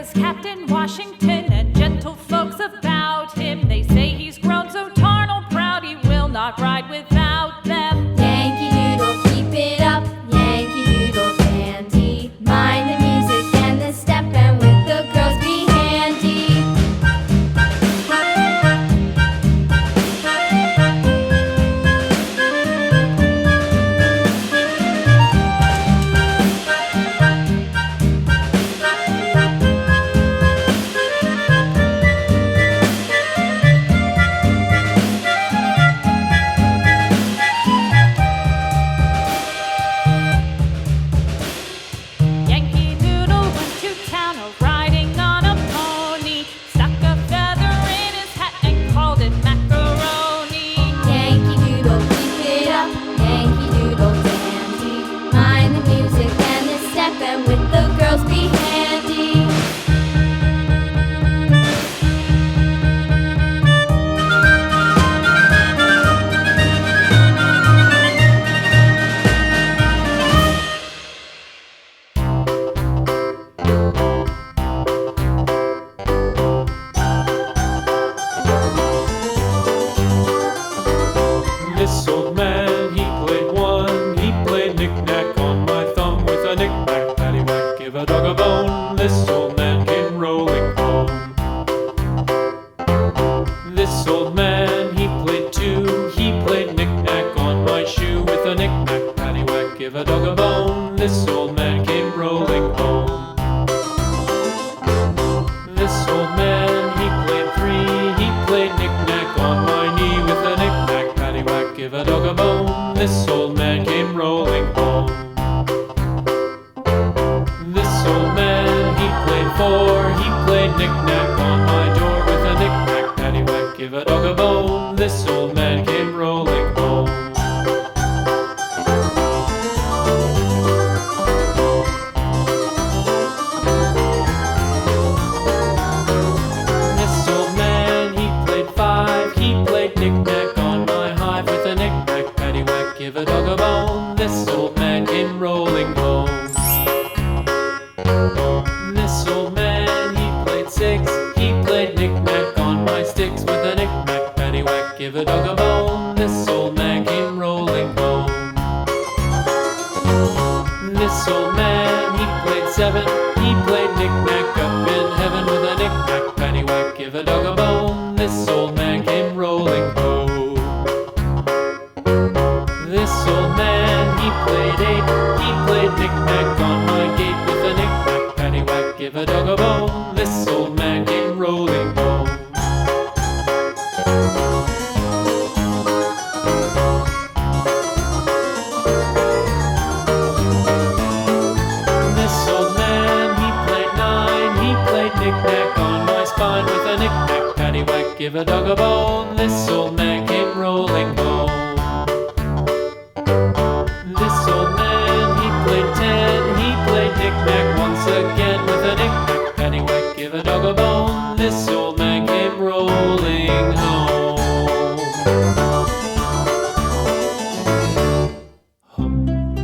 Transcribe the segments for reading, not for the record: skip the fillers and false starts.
was Captain Washington, and gentle folks about him, they say he's grown so tarnal proud he will not ride without them. Yankee Doodle, keep it up, Yankee Doodle dandy. Mind the music and the step, and with the girls be handy. Yankee Doodle went to town riding on a pony, stuck a feather in his hat and called it macaroni. Yankee Doodle, keep it up, Yankee Doodle dandy. Mind the music and the step, and with the girls be handy. This old man, he played one. He played knick-knack on my thumb with a knick-knack, paddywhack, give a dog a bone. This old man came rolling home. This old man, he played two. He played knick-knack on my shoe with a knick-knack, paddywhack, give a dog a bone. This old man came rolling home. This old man, he played three. He played knick-knack on my knee with a knick-knack, paddywhack, give a dog a bone. This old man came rolling home. This old man, he played four. He played knick-knack on my door with a knick-knack, paddywhack, give a dog a bone. This old man came rolling home. This old man, he played five. He played knick-knack on my hive with a knick-knack, paddywhack, give a dog a bone. This old man came rolling home. This old man, he played six. He played knick-knack on my sticks with a knick-knack, paddywhack, give a dog a bone. This old man came rolling home. This old man, he played seven. He played knick-knack up in heaven with a knick-knack, paddywhack, give a dog a bone. This old man came rolling home. This old man, he played eight. He played knick-knack on my gate with a knick-knack, paddywhack, give a dog a bone. This old man came rolling home. This old man, he played nine. He played knick-knack on my spine with a knick-knack, paddywhack, give a dog a bone. This old man came rolling home. This old man, he played ten. He played knick-knack once again with a knick-knack, paddywhack, give a dog a bone. This old man came rolling home. Hum, hum,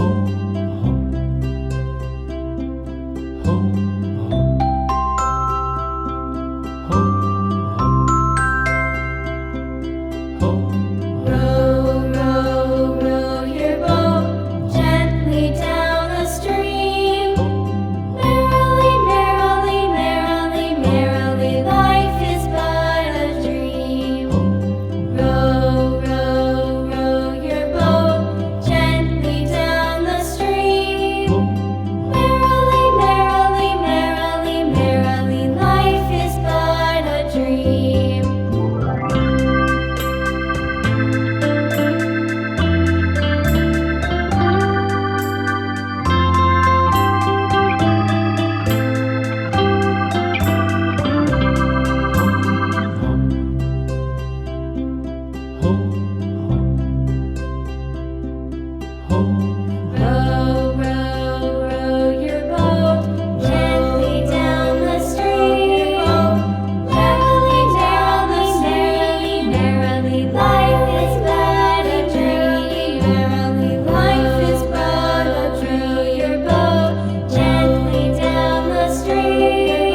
hum, hum, hum, hum, hum. Row, row, row your boat gently down the stream. Merrily, merrily, merrily, merrily, life is but a dream. Row, row, row your boat gently down the stream. Merrily, merrily,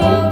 roll